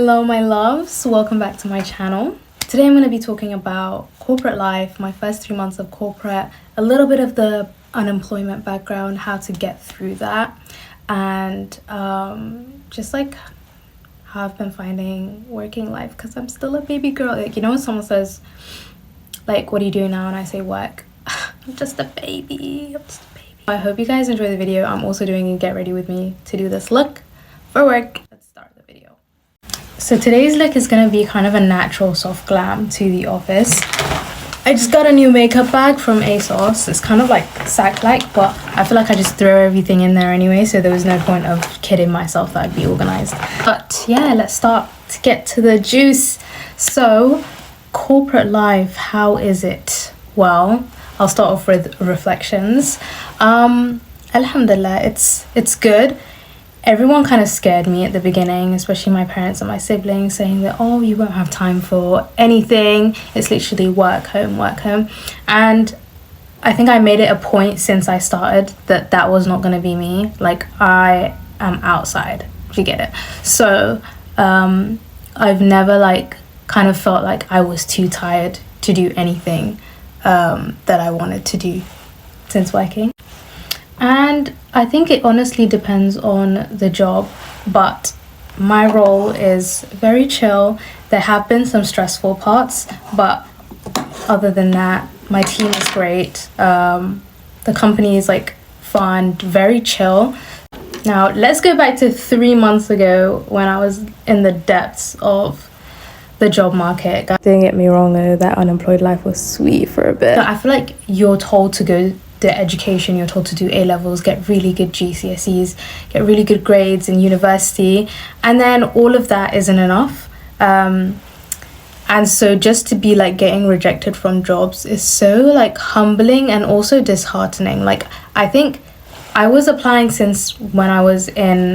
Hello my loves, welcome back to my channel. Today I'm going to be talking about corporate life, my first 3 months of corporate, a little bit of the unemployment background, how to get through that, and just like how I've been finding working life because I'm still a baby girl. Like, you know when someone says like, what are you doing now? And I say work. I'm just a baby. I hope you guys enjoy the video. I'm also doing a get ready with me to do this look for work. Let's start the video. So today's look is going to be kind of a natural soft glam to the office. I just got a new makeup bag from ASOS. It's kind of like sack-like, but I feel like I just throw everything in there anyway, so there was no point of kidding myself that I'd be organized. But yeah, let's start to get to the juice. So corporate life, how is it? Well, I'll start off with reflections. Alhamdulillah, it's good. Everyone kind of scared me at the beginning, especially my parents and my siblings, saying that, oh, you won't have time for anything. It's literally work, home. And I think I made it a point since I started that was not going to be me. Like, I am outside, if you get it. So I've never like kind of felt like I was too tired to do anything that I wanted to do since working. And I think it honestly depends on the job, but my role is very chill. There have been some stressful parts, but other than that, my team is great. The company is like fun, very chill. Now let's go back to 3 months ago when I was in the depths of the job market. Don't get me wrong though, that unemployed life was sweet for a bit. I feel like you're told to go the education, you're told to do A-levels, get really good GCSEs, get really good grades in university, and then all of that isn't enough. And so just to be like getting rejected from jobs is so like humbling and also disheartening. Like, I think I was applying since when I was in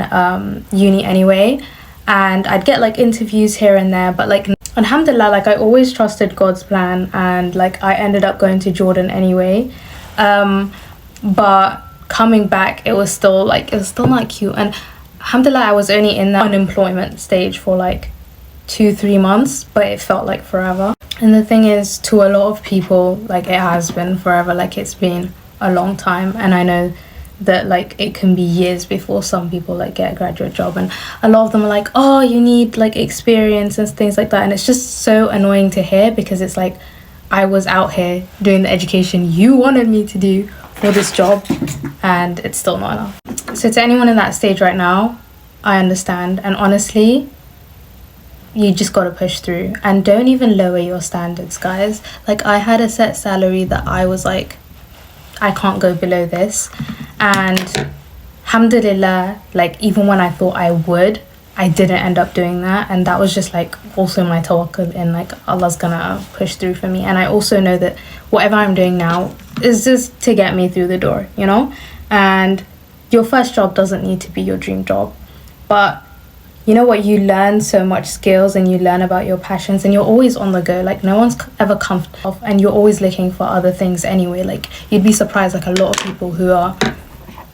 uni anyway, and I'd get like interviews here and there, but like alhamdulillah, like I always trusted God's plan, and like I ended up going to Jordan anyway. But coming back, it was still not cute, and alhamdulillah I was only in that unemployment stage for like 2-3 months, but it felt like forever. And the thing is, to a lot of people, like, it has been forever. Like, it's been a long time, and I know that like it can be years before some people like get a graduate job, and a lot of them are like, oh, you need like experience and things like that, and it's just so annoying to hear, because it's like, I was out here doing the education you wanted me to do for this job, and it's still not enough. So to anyone in that stage right now, I understand, and honestly, you just got to push through, and don't even lower your standards, guys. Like, I had a set salary that I was like, I can't go below this, and alhamdulillah, like even when I thought I would, I didn't end up doing that, and that was just like also my tawakkul, and like Allah's gonna push through for me. And I also know that whatever I'm doing now is just to get me through the door, you know. And your first job doesn't need to be your dream job, but you know what, you learn so much skills, and you learn about your passions, and you're always on the go. Like, no one's ever comfortable, and you're always looking for other things anyway. Like, you'd be surprised, like a lot of people who are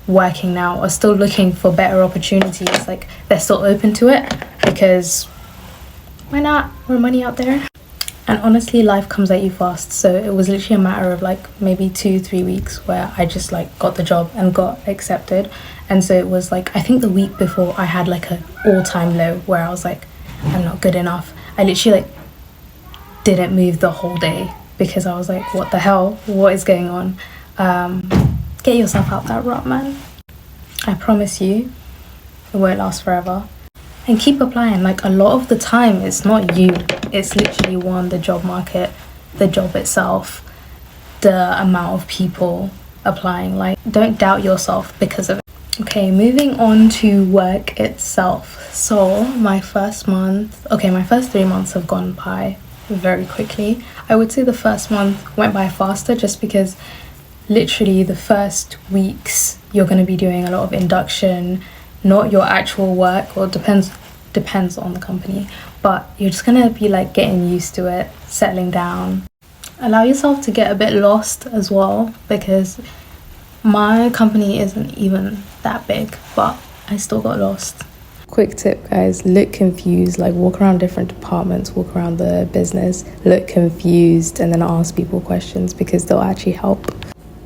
working now are still looking for better opportunities. Like, they're still open to it, because why not? More money out there. And honestly, life comes at you fast, so it was literally a matter of like maybe 2-3 weeks where I just like got the job and got accepted. And so it was like, I think the week before I had like an all-time low where I was like, I'm not good enough. I literally like didn't move the whole day, because I was like, what the hell, what is going on? Get yourself out that rut, man. I promise you, it won't last forever. And keep applying. Like, a lot of the time, it's not you. It's literally the job market, the job itself, the amount of people applying. Like, don't doubt yourself because of it. Okay, moving on to work itself. So my first 3 months have gone by very quickly. I would say the first month went by faster, just because literally the first weeks you're going to be doing a lot of induction, not your actual work, or depends on the company, but you're just going to be like getting used to it, settling down. Allow yourself to get a bit lost as well, because my company isn't even that big, but I still got lost. Quick tip, guys, look confused, like walk around different departments, walk around the business, look confused, and then ask people questions because they'll actually help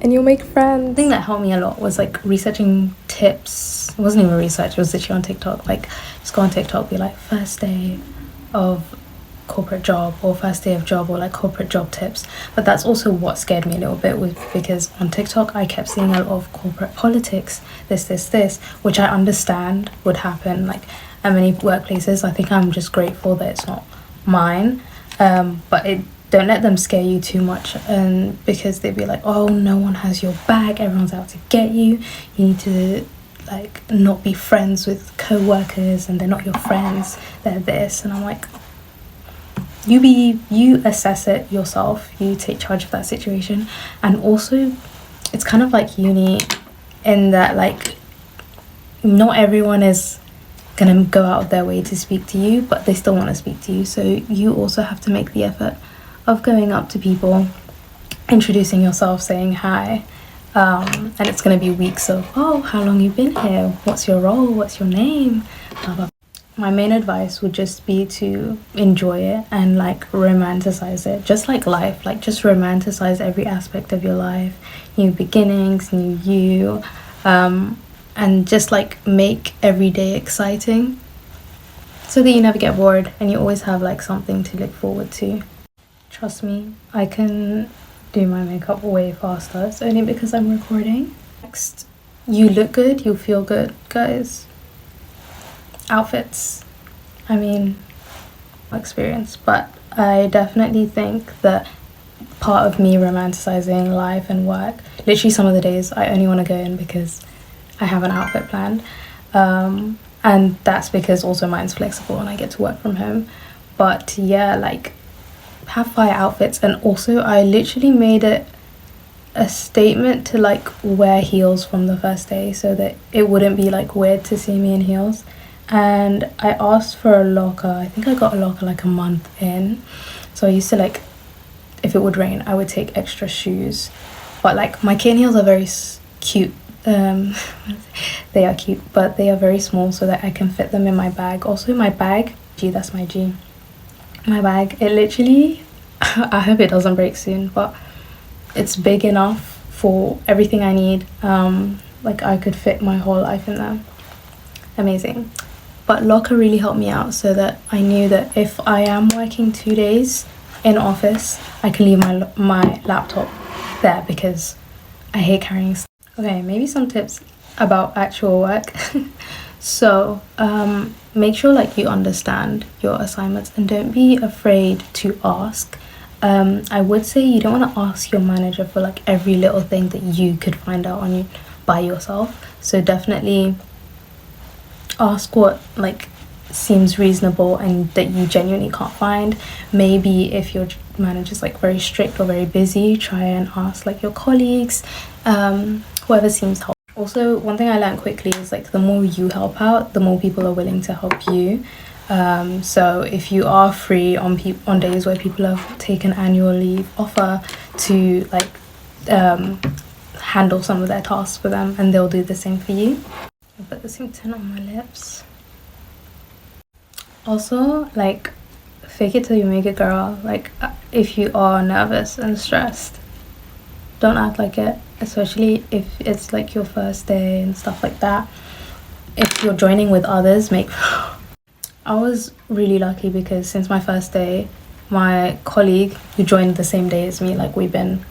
and you'll make friends. The thing that helped me a lot was like researching tips. It wasn't even research, it was literally on TikTok. Like just go on TikTok, be like first day of corporate job or first day of job or like corporate job tips. But that's also what scared me a little bit, was because on TikTok I kept seeing a lot of corporate politics, this, which I understand would happen like at many workplaces. I think I'm just grateful that it's not mine, but don't let them scare you too much, and because they'd be like, oh, no one has your back, everyone's out to get you, you need to like not be friends with co-workers and they're not your friends, they're this. And I'm like, you assess it yourself, you take charge of that situation. And also it's kind of like uni in that like not everyone is gonna go out of their way to speak to you, but they still want to speak to you, so you also have to make the effort of going up to people, introducing yourself, saying hi, and it's going to be weeks of, oh, how long you been here, what's your role, what's your name, blah, blah. My main advice would just be to enjoy it and like romanticize it, just like life, like just romanticize every aspect of your life, new beginnings, new you, and just like make every day exciting so that you never get bored and you always have like something to look forward to. Trust me, I can do my makeup way faster. It's only because I'm recording. Next, you look good, you feel good, guys. Outfits, I mean, experience, but I definitely think that part of me romanticizing life and work, literally some of the days I only want to go in because I have an outfit planned, and that's because also mine's flexible and I get to work from home. But yeah, like, have fire outfits. And also I literally made it a statement to like wear heels from the first day so that it wouldn't be like weird to see me in heels. And I asked for a locker. I think I got a locker like a month in, so I used to like, if it would rain I would take extra shoes, but like my kitten heels are very cute. They are cute, but they are very small so that I can fit them in my bag. Also my bag, that's my G. My bag, it literally, I hope it doesn't break soon, but it's big enough for everything I need. Like I could fit my whole life in there. Amazing. But locker really helped me out so that I knew that if I am working 2 days in office, I can leave my laptop there because I hate carrying stuff. Okay, maybe some tips about actual work. So make sure like you understand your assignments and don't be afraid to ask. I would say you don't want to ask your manager for like every little thing that you could find out on you by yourself. So definitely ask what like seems reasonable and that you genuinely can't find. Maybe if your manager's like very strict or very busy, try and ask like your colleagues, whoever seems helpful. Also, one thing I learned quickly is like the more you help out, the more people are willing to help you. So if you are free on days where people have taken annual leave, offer to like handle some of their tasks for them and they'll do the same for you. I put the same tint on my lips. Also, like, fake it till you make it, girl. Like, if you are nervous and stressed, don't act like it, especially if it's like your first day and stuff like that. If you're joining with others, I was really lucky because since my first day, my colleague who joined the same day as me, like we've been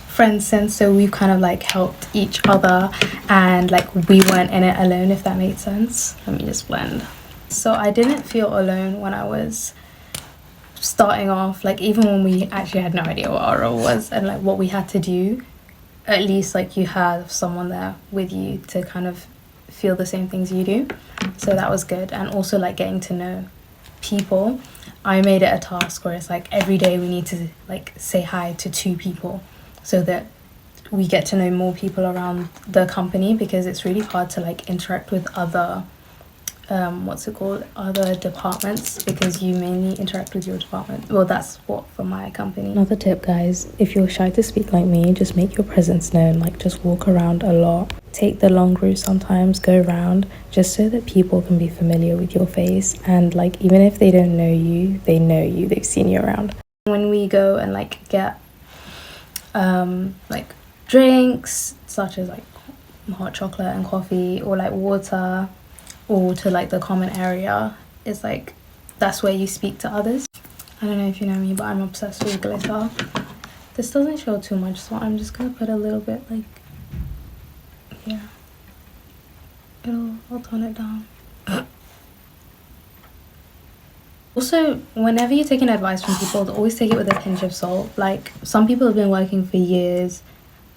friends since, so we've kind of like helped each other and like we weren't in it alone, if that made sense. Let me just blend. So I didn't feel alone when I was starting off, like even when we actually had no idea what our role was and like what we had to do, at least like you have someone there with you to kind of feel the same things you do. So that was good. And also like getting to know people, I made it a task where it's like every day we need to like say hi to 2 people so that we get to know more people around the company, because it's really hard to like interact with other other departments, because you mainly interact with your department. Well, that's what for my company. Another tip, guys, if you're shy to speak like me, just make your presence known. Like just walk around a lot. take the long route sometimes, go around, just so that people can be familiar with your face, and like even if they don't know you, they know you, they've seen you around. When we go and like get like drinks such as like hot chocolate and coffee, or like water, or to like the common area, it's like that's where you speak to others. I don't know if you know me, but I'm obsessed with glitter. This doesn't show too much, so I'm just gonna put a little bit like here. I'll tone it down. Also, whenever you're taking advice from people, always take it with a pinch of salt. Like, some people have been working for years,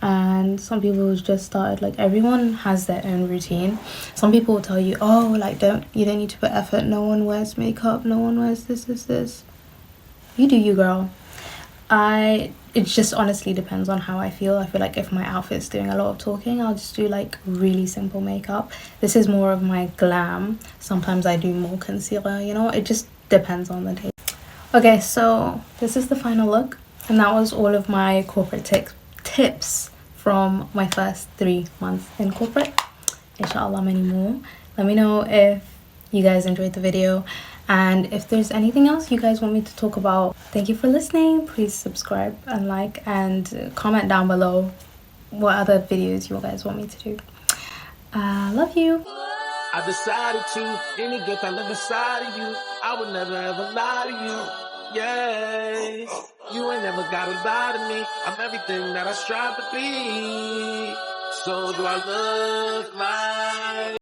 and some people have just started. Like, everyone has their own routine. Some people will tell you, oh, like, you don't need to put effort. No one wears makeup. No one wears this. You do you, girl. It just honestly depends on how I feel. I feel like if my outfit's doing a lot of talking, I'll just do like really simple makeup. This is more of my glam. Sometimes I do more concealer, you know, it just depends on the day. Okay, so this is the final look, and that was all of my corporate tips from my first 3 months in corporate. Inshallah, many more. Let me know if you guys enjoyed the video, and if there's anything else you guys want me to talk about. Thank you for listening. Please subscribe and like, and comment down below what other videos you guys want me to do. Love you. I decided to, any good I live inside of you, I would never ever lie to you. Yeah, you ain't never gotta lie to me. I'm everything that I strive to be. So do I look like